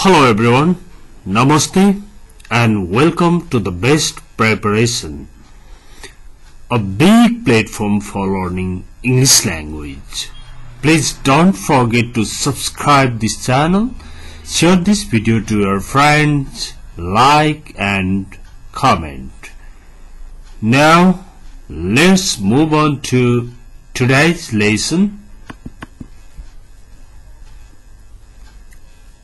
Hello everyone, Namaste and welcome to the Best Preparation, a big platform for learning English language. Please don't forget to subscribe this channel, share this video to your friends, like and comment. Now let's move on to today's lesson.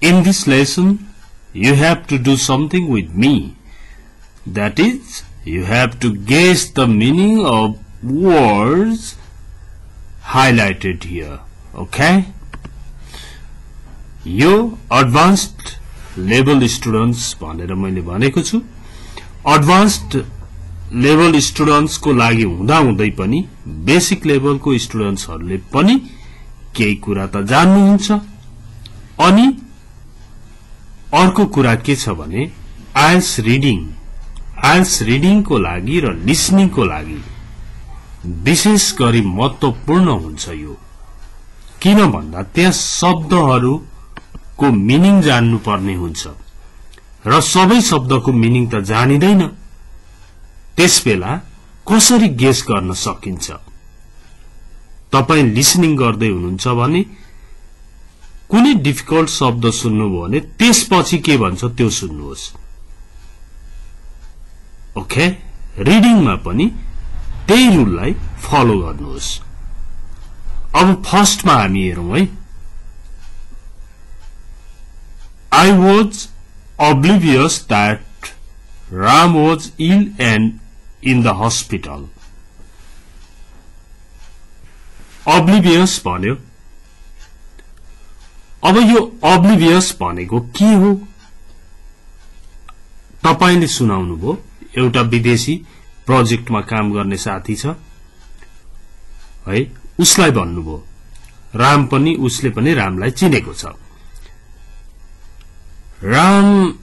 In this lesson, you have to do something with me. That is, you have to guess the meaning of words highlighted here. Okay? यो advanced level students भनेर मैले भनेको छु. Advanced level students को लागि हुँदा हुँदै पनि basic level को students हरुले पनि केही कुरा त जान्नुहुन्छ. अनि अर्को कुरा के छ भने आइल्स रिडिङ को लागि र लिसनिङ को लागि विशेष गरी महत्त्वपूर्ण हुन्छ यो. किन भन्दा त्यहाँ शब्दहरुको मिनिङ जान्नु पर्ने हुन्छ र सबै शब्दको मिनिङ त जानिदैन. त्यसबेला कसरी गेस गर्न सकिन्छ? तपाई लिसनिङ गर्दै हुनुहुन्छ भने कुनै डिफिकल्ट शब्द सुन्नुभयो भने त्यसपछि के भन्छ त्यो सुन्नुहोस्. ओके, रिडिङमा पनि त्यही रुललाई फलो गर्नुहोस्. अब फर्स्टमा हामी हेरौं है. I was oblivious that Ram was ill and in the hospital. Oblivious भन्यो. अब यो oblivious भनेको के हो? तपाईले सुनाउनु भो. एउटा विदेशी प्रोजेक्टमा काम गर्ने साथी छ है, उसलाई भन्नुभयो. राम पनि उसले पनि रामलाई चिनेको छ. Ram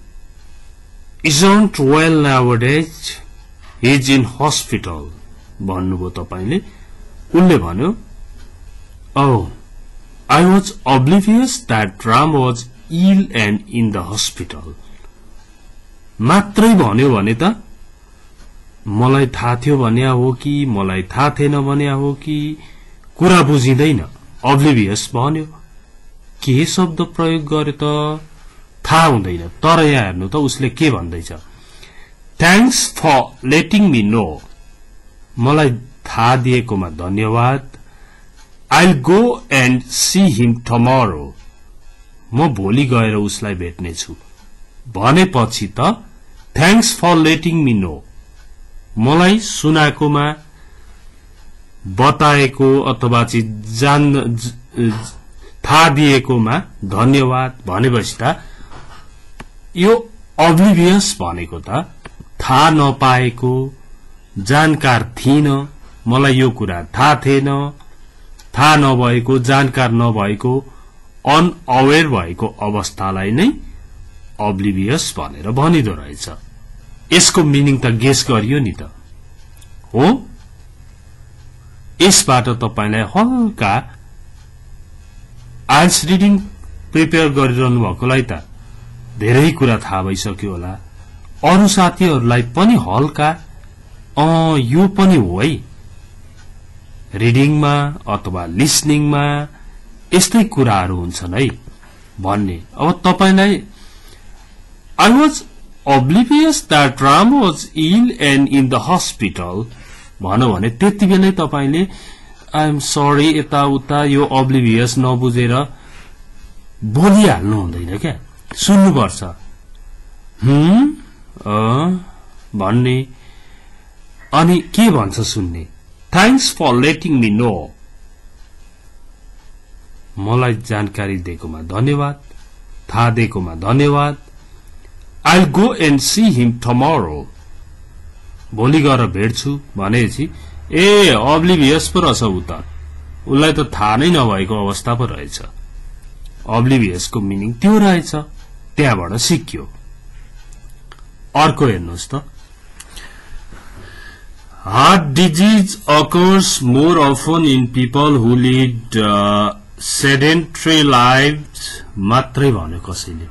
isn't well nowadays. He is in hospital. भन्नुभयो तपाईले. उनले भन्यो, "Oh, I was oblivious that Ram was ill and in the hospital." मात्रै भन्यो भने त मलाई थाहा थियो भन्या हो कि मलाई थाहा थिएन भन्या हो कि कुरा बुझिदैन. oblivious भन्यो. के शब्द प्रयोग गरे त थाहा हुँदैन. तर यहाँ हेर्नु त उसले के भन्दैछ. Thanks for letting me know. मलाई थाहा दिएकोमा धन्यवाद. I'll go and see him tomorrow. म भोलि गएर उसलाई भेट्ने छु. भनेपछि त thanks for letting me know. मलाई सुनाकोमा बताएको अथवा चाहिँ थाहा दिएकोमा धन्यवाद भनेपछि त यो oblivious भनेको त थाहा नपाएको, जानकार थिइन, मलाई यो कुरा थाहा थिएन, थाहा नभएको, जानकार नभएको, अनअवेयर भएको अवस्थालाई नै oblivious भनेर भनिदो रहेछ. यसको मिनिङ त गेस गरियो नि त हो. यसबाट तपाईलाई हल्का आइल्स रिडिङ प्रिपेयर गरिरहनु भएकोलाई त धेरै कुरा थाहा भइसक्यो होला. अरु साथीहरुलाई पनि हल्का यो पनि हो है, रिडिङमा अथवा लिसनिङमा यस्तै कुराहरु हुन्छन् है भन्ने. अब तपाईलाई I was oblivious that Ram was ill and in the hospital भन्नु भने त्यतिबेलै तपाईले I am sorry यता उता यो oblivious नबुझेर बोलिहाल्नु हुँदैन क्या. सुन्नुपर्छ. भन्ने अनि के भन्छ सुन्ने. Thanks for letting me know. मलाई जानकारी दिएकोमा धन्यवाद, थाहा दिएकोमा धन्यवाद. I'll go and see him tomorrow. भोलि गएर भेट्छु भनेपछि oblivious पो रहेछ उता. उलाई त थाहा नै नभएको अवस्था पो रहेछ. oblivious को मिनिङ त्यो रहेछ. त्यहाँबाट सिक्यो. अर्को हेर्नुस् त. Heart disease occurs more often in people who lead sedentary lives. मात्रै भन्यो कसैले.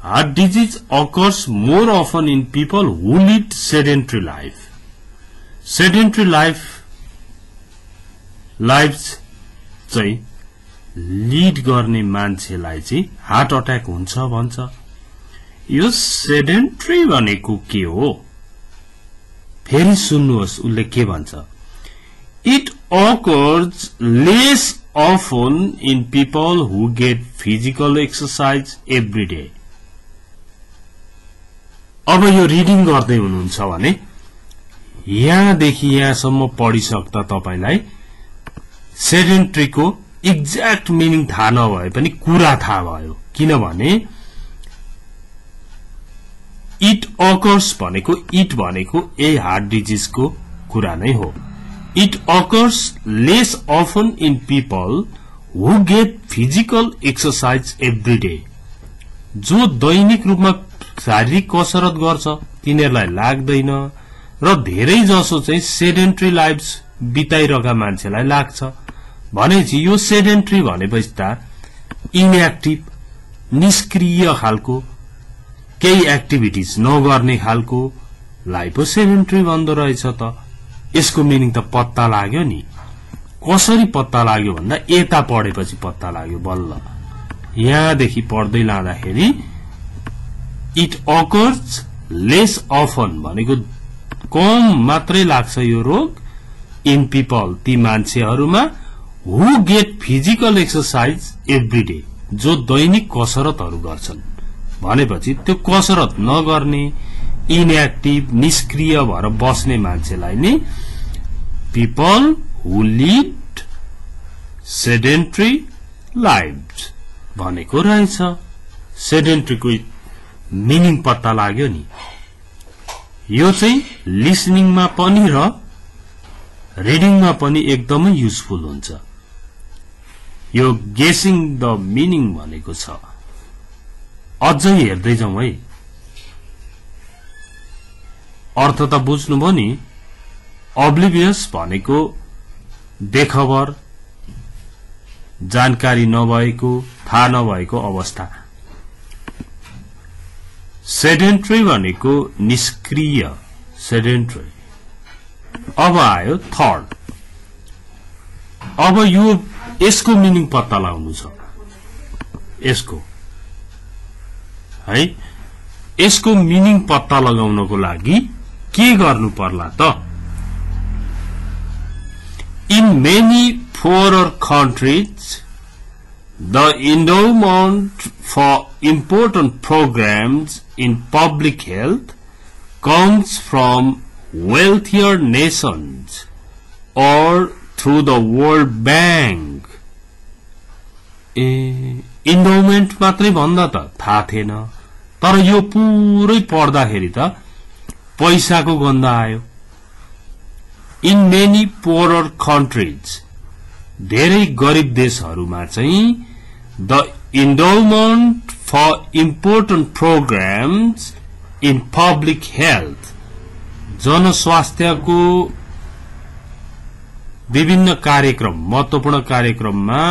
heart disease occurs more often in people who lead sedentary life. Sedentary lives चाहिँ लीड गर्ने मान्छेलाई चाहिँ हार्ट अट्याक हुन्छ भन्छ। यो सेडेन्ट्री भनेको के हो? फेरि सुन्नुहोस् उले के भन्छ। It occurs less often in people who get physical exercise every day. अब यो रिडिङ गर्दै हुनुहुन्छ भने यहाँदेखि यहाँसम्म पढिसक्दा तपाईलाई सेडेन्ट्री को एक्ज्याक्ट मिनिङ थाहा नभए पनि कुरा थाहा भयो। किनभने इट अकर्स भनेको इट भनेको ए हार्ट डिजीज को कुरा नै हो। It occurs less often in people who get physical exercise every day. जो दैनिक रूपमा शारीरिक कसरत गर्छ तिनीहरूलाई लाग्दैन र धेरै जसो चाहिँ सेडेन्ट्री लाइफ बिताइरहेका मान्छेलाई लाग्छ। भनेपछि यो सेडेन्ट्री भनेपछि त इनएक्टिभ निष्क्रिय खालको केही एक्टिभिटीज नगर्ने खालको लाई पो सेडेन्ट्री भन्दो रहेछ त। यसको मिनिङ त पत्ता लाग्यो नि। कसरी पत्ता लाग्यो भन्दा यता पढेपछि पत्ता लाग्यो बल्ल। यहाँदेखि पढ्दै लाँदाखेरि इट अकर्स लेस अफन भनेको कम मात्रै लाग्छ यो रोग इन पीपल ती मान्छेहरूमा who get physical exercise every day जो दैनिक कसरतहरू गर्छन्। भनेपछि त्यो कसरत नगर्ने इनएक्टिभ निष्क्रिय भएर बस्ने मान्छेलाई नै पीपल हु लीड सेडेन्ट्री लाइफ भनेको रहेछ। सेडेन्ट्रीको मिनिङ पत्ता लाग्यो नि। यो चाहिँ लिसनिङमा पनि र रिडिङमा पनि एकदमै युजफुल हुन्छ। यो गेसिङ द मिनिङ भनेको छ। अझै हेर्दै जाउँ है। अर्थ त बुझ्नुभयो नि। अब्लिभियस भनेको बेखबर जानकारी नभएको थाहा नभएको अवस्था। सेडेन्ट्री भनेको निष्क्रिय सेडेन्ट्री। अब आयो थर्ड। अब यो यसको मिनिङ पत्ता लगाउनु छ। यसको है यसको मिनिङ पत्ता लगाउनको लागि के गर्नु पर्ला त? In many poorer countries the endowment for important programs in public health comes from wealthier nations or through the World Bank. endowment मात्रै भन्दा त थाहा थिएन। तर यो पुरै पढ्दाखेरि त पैसाको गन्ध आयो। इन मेनी poorer countries धेरै गरिब देशहरूमा चाहिँ the endowment for important programs in public health जनस्वास्थ्यको विभिन्न कार्यक्रम महत्वपूर्ण कार्यक्रममा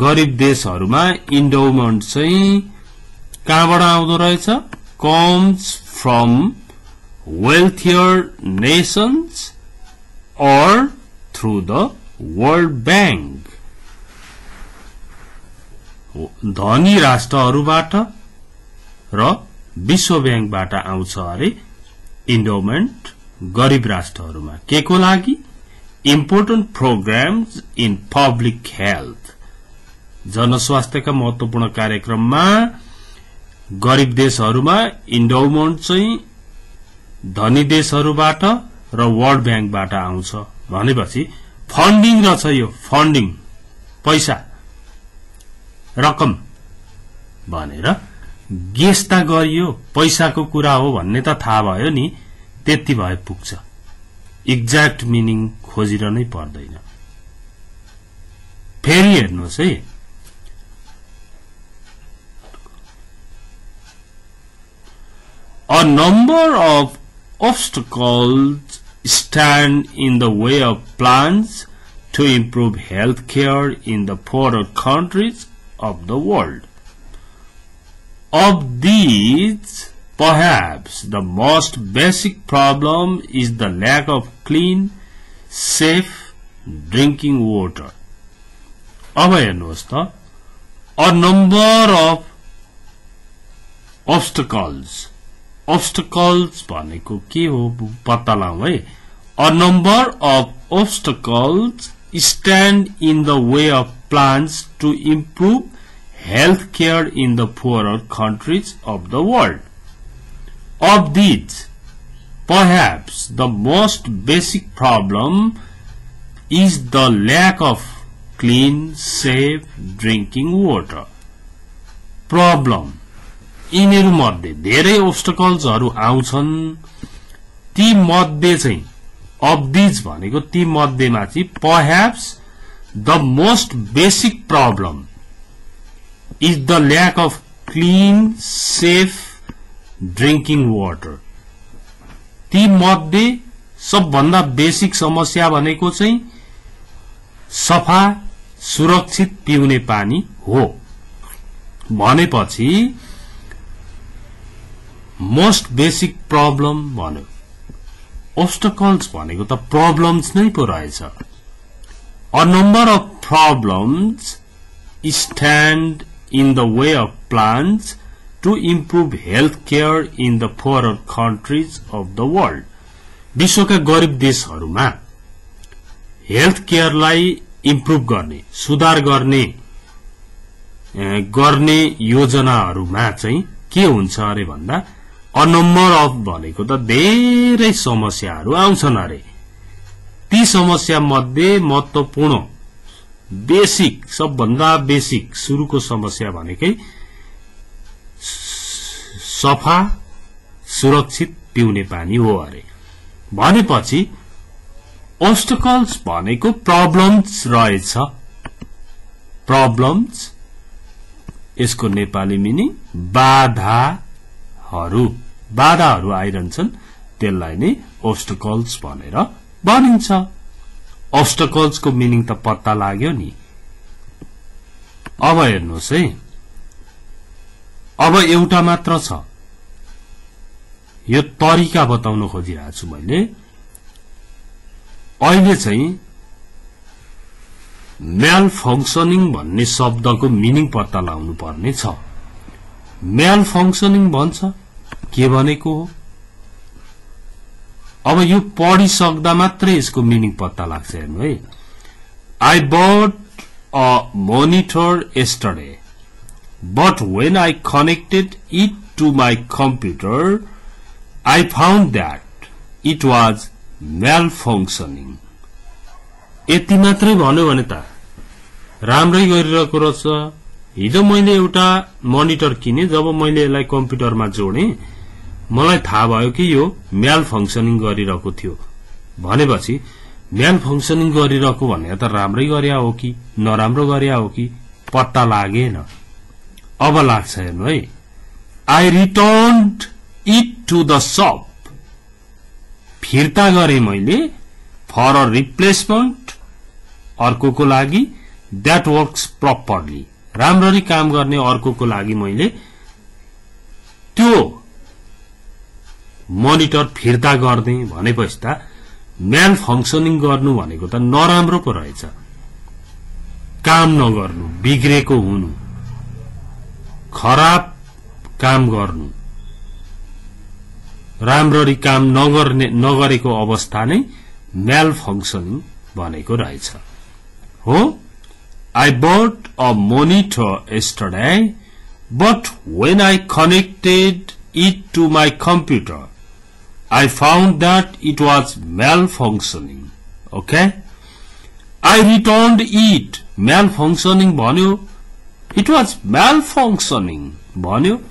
गरिब देशहरूमा इन्डोमेन्ट चाहिँ कहाँबाट आउँदो रहेछ? Comes from wealthier nations or through the World Bank. धनी राष्ट्रहरूबाट र विश्व ब्याङ्कबाट आउँछ अरे इन्डोमेन्ट गरिब राष्ट्रहरूमा। के को लागि? Important programmes in public health जनस्वास्थ्यका महत्वपूर्ण कार्यक्रममा गरिब देशहरूमा इन्डोमेन्ट चाहिँ धनी देशहरूबाट र वर्ल्ड ब्याङ्कबाट आउँछ। भनेपछि फन्डिङ रहेछ। यो फन्डिङ पैसा रकम भनेर गेस त गरियो पैसाको कुरा हो भन्ने त थाहा भयो नि। त्यति भए पुग्छ। एक्ज्याक्ट मिनिङ खोजिरहनै पर्दैन। फेरि हेर्नुहोस् है। A number of obstacles stand in the way of plans to improve health care in the poorer countries of the world. Of these, perhaps the most basic problem is the lack of clean, safe drinking water. अब हेर्नुहोस् त, a number of obstacles भनेको के हो पत्ता लगाऊ है. A number of obstacles stand in the way of plans to improve health care in the poorer countries of the world. Of these, perhaps the most basic problem is the lack of clean, safe drinking water. Problem. यिनीहरू मध्ये धेरै obstaclesहरू आउँछन्. ती मध्ये चाहिँ of these भनेको ती मध्येमा चाहिँ perhaps the most basic problem is the lack of clean, safe drinking water. ती मध्ये सबभन्दा बेसिक समस्या भनेको चाहिँ सफा सुरक्षित पिउने पानी हो. भनेपछि मोस्ट बेसिक प्रब्लम भन्यो. obstacles भनेको त प्रब्लम्स नै पो रहेछ. A number of problems stand in the way of plans to improve health care in the poorer countries of the world. विश्वका गरिब देशहरूमा हेल्थ केयरलाई इम्प्रुभ गर्ने, सुधार गर्ने योजनाहरूमा चाहिँ के हुन्छ अरे भन्दा a number of भनेको त धेरै समस्याहरू आउँछन् अरे. ती समस्या मध्ये महत्त्वपूर्ण बेसिक, सबभन्दा बेसिक सुरुको समस्या भनेकै सफा सुरक्षित पिउने पानी हो अरे. भनेपछि obstacles भनेको प्रब्लम्स रहेछ. प्रब्लम्स, यसको नेपाली मिनिङ बाधाहरू आइरहन्छन्, त्यसलाई नै obstacles भनेर भनिन्छ. obstacles को मिनिङ त पत्ता लाग्यो नि. अब हेर्नुहोस् है, अब एउटा मात्र छ. यो तरिका बताउन खोजिरहेको छु मैले. अहिले चाहिँ मेल फंक्सनिङ भन्ने शब्दको मिनिङ पत्ता लगाउनु पर्ने छ. मेल फंक्सनिङ भन्छ के भनेको हो. अब यो पढिसक्दा मात्रै यसको मिनिङ पत्ता लाग्छ. हेर्नु है. I bought a monitor yesterday, but when I connected it to my computer, I found that it was malfunctioning. यति मात्रै भन्यो भने त राम्रै गरिरहेको रहेछ. हिजो मैले एउटा मोनिटर किने. जब मैले यसलाई कम्प्युटरमा जोडे मलाई थाहा भयो कि यो मेल फंक्सनिङ गरिरहेको थियो. भनेपछि मेल फंक्सनिङ गरिरहेको भने त राम्रै गर्या हो कि नराम्रो गर्या हो कि पत्ता लागेन. अब लाग्छ. हेर्नु है. I returned it to the shop. फिर्ता गरे मैले for a replacement, अर्कोको लागि. that works properly, राम्ररी काम गर्ने अर्कोको लागि मैले त्यो मोनिटर फिर्ता गर्दै. भनेपछि त मेल फंक्सनिङ गर्नु भनेको त नराम्रो पो रहेछ. काम नगर्नु, बिग्रेको हुनु, खराब काम गर्नु, राम्ररी काम नगरेको अवस्था नै मेल फंक्सनिङ भनेको रहेछ हो. I bought a monitor yesterday, but when I connected it to my computer, I found that it was malfunctioning. Okay? I returned it. Malfunctioning भन्यो. It was malfunctioning भन्यो.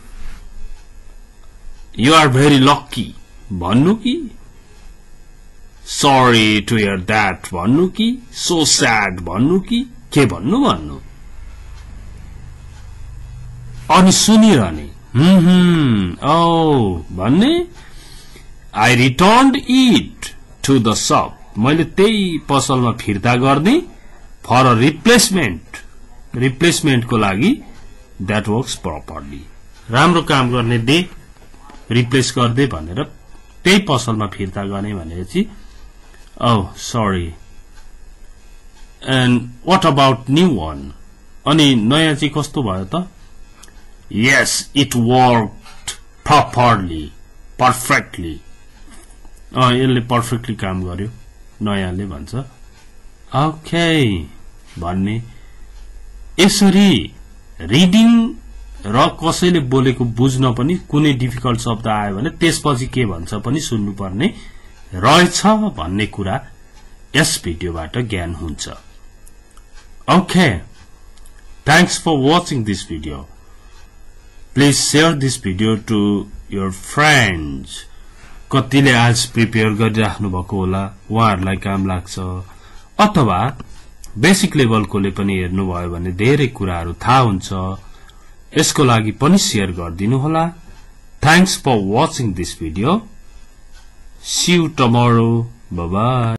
You are very lucky भन्नु कि sorry to hear that भन्नु कि so sad भन्नु कि के भन्नु. अनि सुनिरहने भन्ने. I returned it to the shop. मैले त्यही पसलमा फिर्ता गर्ने for a replacement को लागि. that works properly, राम्रो काम गर्ने दे रिप्लेस गर्दै भनेर त्यही पसलमा फिर्ता गर्ने भनेपछि oh sorry and what about new one अनि नयाँ चाहिँ कस्तो भयो त yes it worked properly perfectly यसले perfectly काम गर्यो नयाँले भन्छ okay भन्ने यसरी रिडिङ र कसैले बोलेको बुझ्न पनि कुनै डिफिकल्ट शब्द आयो भने त्यसपछि के भन्छ पनि सुन्नुपर्ने रहेछ भन्ने कुरा यस भिडियोबाट ज्ञान हुन्छ okay thanks for watching this video please share this video to your friends कतिले आज प्रिपेयर गरिराख्नु भएको होला उहाँहरुलाई काम लाग्छ अथवा बेसिक लेभलकोले पनि हेर्नुभयो भने धेरै कुराहरु थाहा हुन्छ यसको लागि पनि शेयर गरिदिनु होला thanks for watching this video see you tomorrow bye bye